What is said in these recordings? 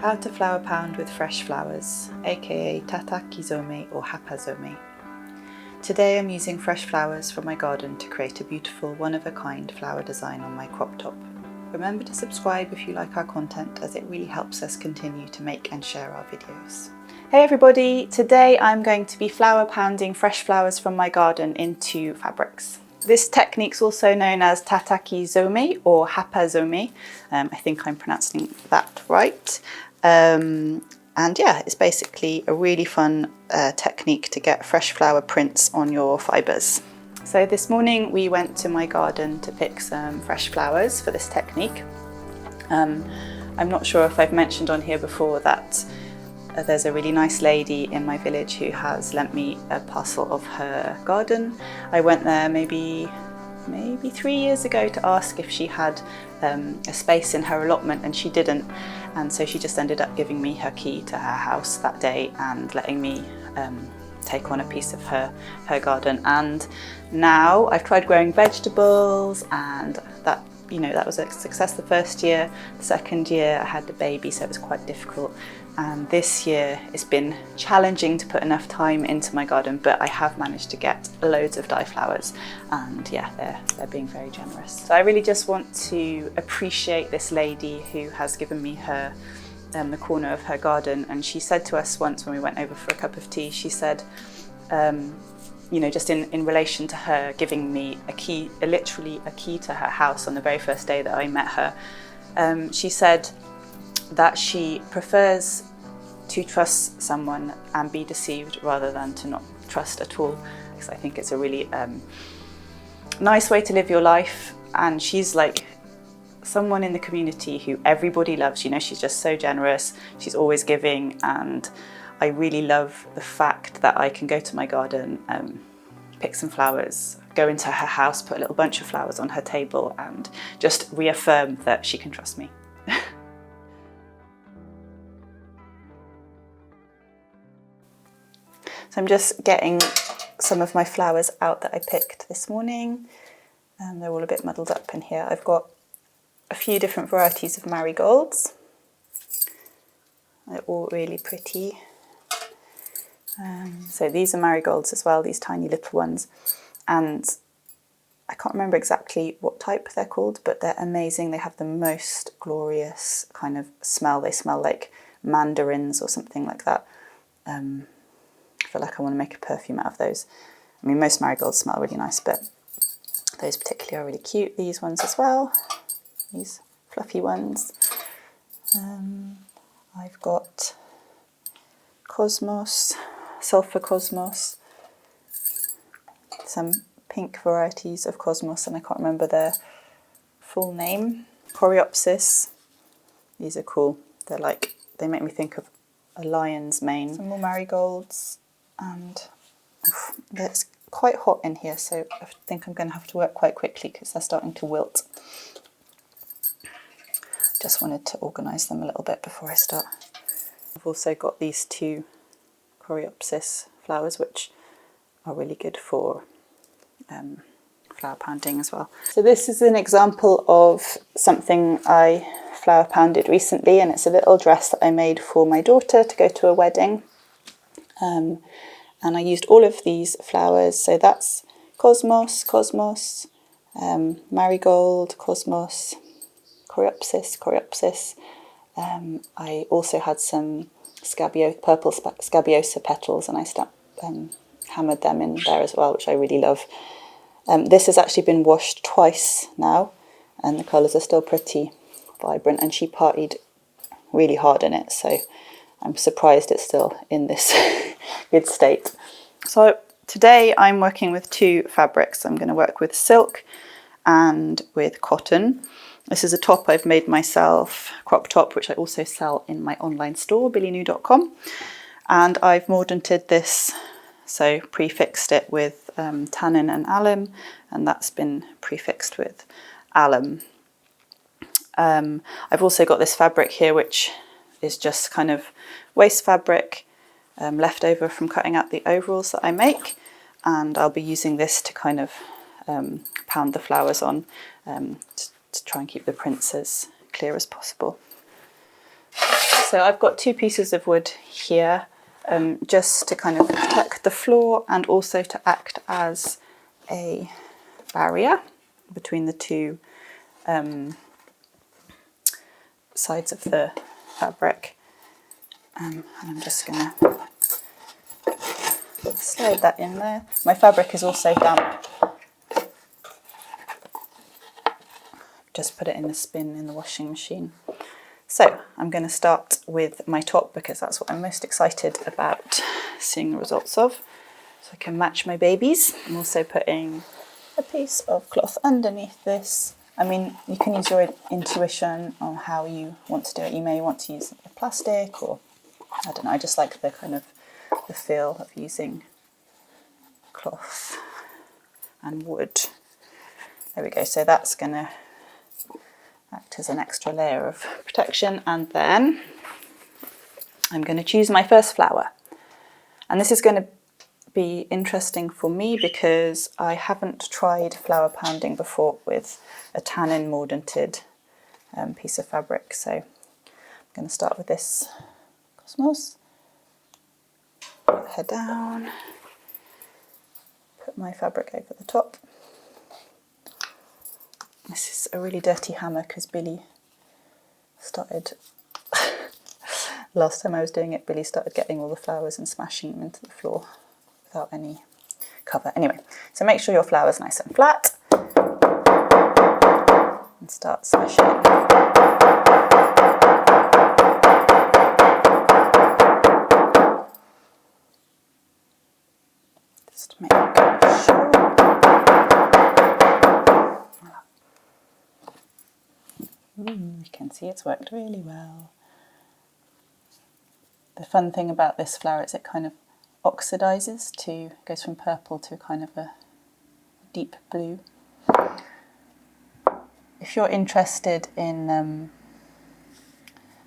How to flower pound with fresh flowers, aka tataki zome or hapa zome. Today I'm using fresh flowers from my garden to create a beautiful one-of-a-kind flower design on my crop top. Remember to subscribe if you like our content, as it really helps us continue to make and share our videos. Hey everybody, today I'm going to be flower pounding fresh flowers from my garden into fabrics. This technique is also known as tataki zome or hapa zome. I think I'm pronouncing that right. And yeah, it's basically a really fun technique to get fresh flower prints on your fibres. So this morning we went to my garden to pick some fresh flowers for this technique. I'm not sure if I've mentioned on here before that there's a really nice lady in my village who has lent me a parcel of her garden. I went there maybe 3 years ago to ask if she had a space in her allotment, and she didn't, and so she just ended up giving me her key to her house that day and letting me take on a piece of her garden. And now I've tried growing vegetables, and that was a success the first year. The second year I had the baby, so it was quite difficult. And this year it's been challenging to put enough time into my garden, but I have managed to get loads of dye flowers, and yeah, they're being very generous. So I really just want to appreciate this lady who has given me her the corner of her garden. And she said to us once when we went over for a cup of tea, she said, just in relation to her giving me literally a key to her house on the very first day that I met her, she said that she prefers to trust someone and be deceived rather than to not trust at all, because I think it's a really nice way to live your life. And she's like someone in the community who everybody loves. She's just so generous, she's always giving, and I really love the fact that I can go to my garden, pick some flowers, go into her house, put a little bunch of flowers on her table, and just reaffirm that she can trust me. So I'm just getting some of my flowers out that I picked this morning, and they're all a bit muddled up in here. I've got a few different varieties of marigolds. They're all really pretty. So these are marigolds as well, these tiny little ones. And I can't remember exactly what type they're called, but they're amazing. They have the most glorious kind of smell. They smell like mandarins or something like that. I feel like I want to make a perfume out of those. I mean, most marigolds smell really nice, but those particularly are really cute. These ones as well, these fluffy ones. I've got cosmos, sulphur cosmos, some pink varieties of cosmos, and I can't remember their full name. Coreopsis, these are cool. They make me think of a lion's mane. Some more marigolds, and it's quite hot in here, so I think I'm going to have to work quite quickly because they're starting to wilt. Just wanted to organise them a little bit before I start. I've also got these two Coreopsis flowers, which are really good for flower pounding as well. So this is an example of something I flower pounded recently, and it's a little dress that I made for my daughter to go to a wedding. And I used all of these flowers. So that's cosmos, marigold, cosmos, coreopsis. I also had some purple scabiosa petals, and I hammered them in there as well, which I really love. This has actually been washed twice now, and the colours are still pretty vibrant, and she partied really hard in it, so I'm surprised it's still in this good state. So today I'm working with two fabrics. I'm going to work with silk and with cotton. This is a top I've made myself, crop top, which I also sell in my online store, BillyNou.com. And I've mordanted this, so prefixed it with tannin and alum, and that's been prefixed with alum. I've also got this fabric here, which is just kind of waste fabric left over from cutting out the overalls that I make, and I'll be using this to kind of pound the flowers on to try and keep the prints as clear as possible. So I've got 2 pieces of wood here, just to kind of protect the floor and also to act as a barrier between the 2 sides of the fabric. And I'm just going to slide that in there. My fabric is also damp. Just put it in a spin in the washing machine. So I'm going to start with my top because that's what I'm most excited about seeing the results of. So I can match my babies. I'm also putting a piece of cloth underneath this. I mean, you can use your intuition on how you want to do it. You may want to use plastic, or I don't know, I just like the kind of the feel of using cloth and wood. There we go, so that's going to act as an extra layer of protection. And then I'm going to choose my first flower. And this is going to be interesting for me because I haven't tried flower pounding before with a tannin mordanted piece of fabric. So I'm going to start with this cosmos, put her down, put my fabric over the top. This is a really dirty hammer because Billy started, last time I was doing it, Billy started getting all the flowers and smashing them into the floor without any cover. Anyway, so make sure your flower's nice and flat and start smashing. Just make sure. You can see it's worked really well. The fun thing about this flower is it kind of oxidizes goes from purple to kind of a deep blue. If you're interested in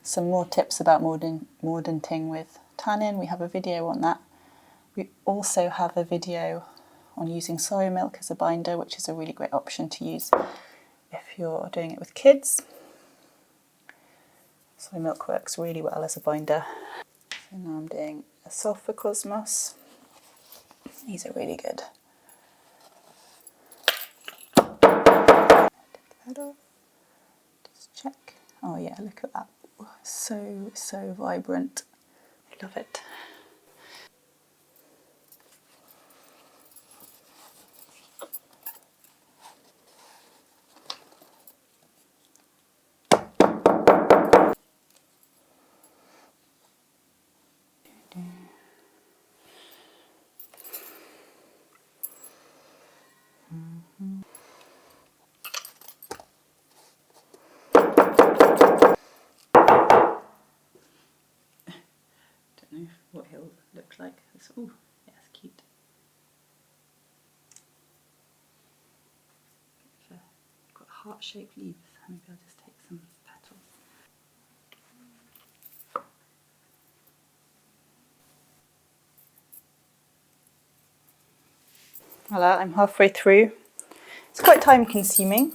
some more tips about mordanting with tannin, we have a video on that. We also have a video on using soy milk as a binder, which is a really great option to use if you're doing it with kids. Soy milk works really well as a binder. So now I'm doing a sulfur cosmos. These are really good. Take that off. Just check. Oh yeah, look at that. So vibrant. I love it. Don't know what he'll look like. Oh, yeah, it's cute. Got heart-shaped leaves. Maybe I'll just take some petals. Voilà, I'm halfway through. It's quite time-consuming,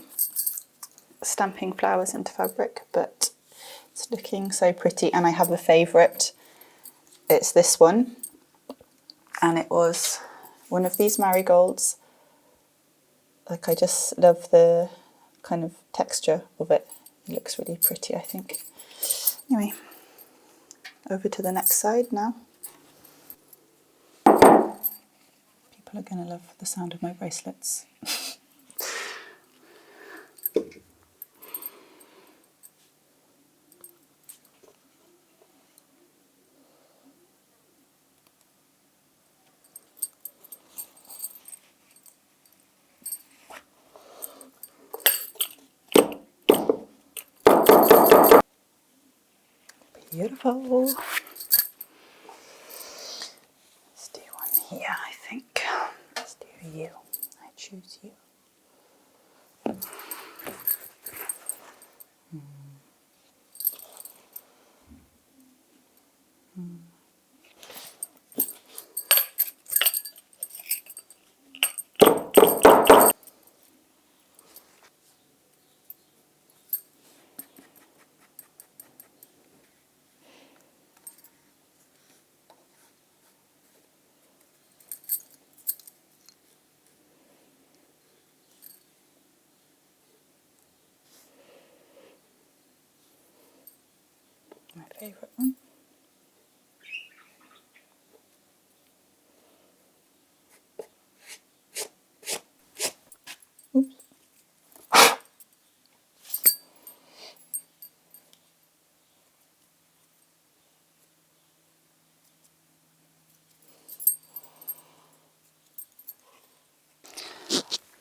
stamping flowers into fabric, but it's looking so pretty. And I have a favourite. It's this one, and it was one of these marigolds. Like, I just love the kind of texture of it. It looks really pretty, I think. Anyway, over to the next side now. People are going to love the sound of my bracelets. Beautiful. Let's do one here, I think. Let's do you. I choose you. favourite one. Oops.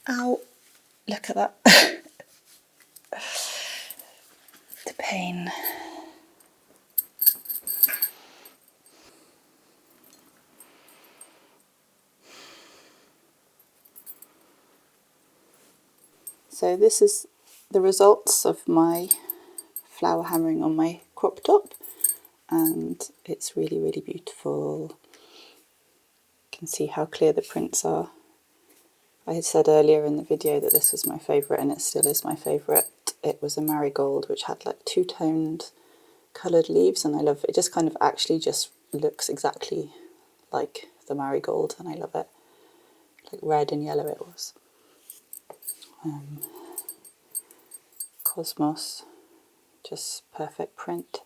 Ow! Look at that. The pain. So this is the results of my flower hammering on my crop top, and it's really, really beautiful. You can see how clear the prints are. I had said earlier in the video that this was my favourite, and it still is my favourite. It was a marigold which had like two-toned coloured leaves, and I love it. It just kind of actually just looks exactly like the marigold, and I love it. Like red and yellow it was. Cosmos, just perfect print.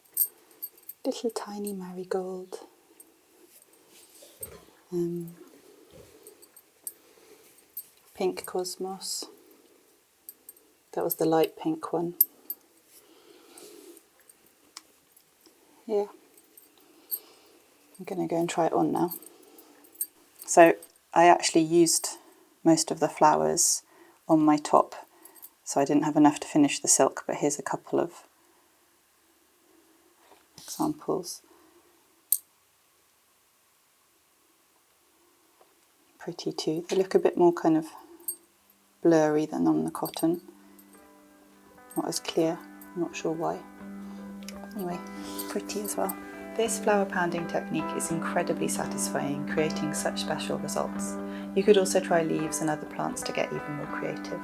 Little tiny marigold. Pink cosmos. That was the light pink one. Yeah. I'm going to go and try it on now. So I actually used most of the flowers on my top, so I didn't have enough to finish the silk, but here's a couple of examples. Pretty too. They look a bit more kind of blurry than on the cotton. Not as clear, I'm not sure why. Anyway, pretty as well. This flower pounding technique is incredibly satisfying, creating such special results. You could also try leaves and other plants to get even more creative.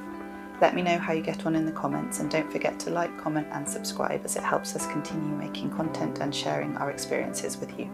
Let me know how you get on in the comments, and don't forget to like, comment and subscribe, as it helps us continue making content and sharing our experiences with you.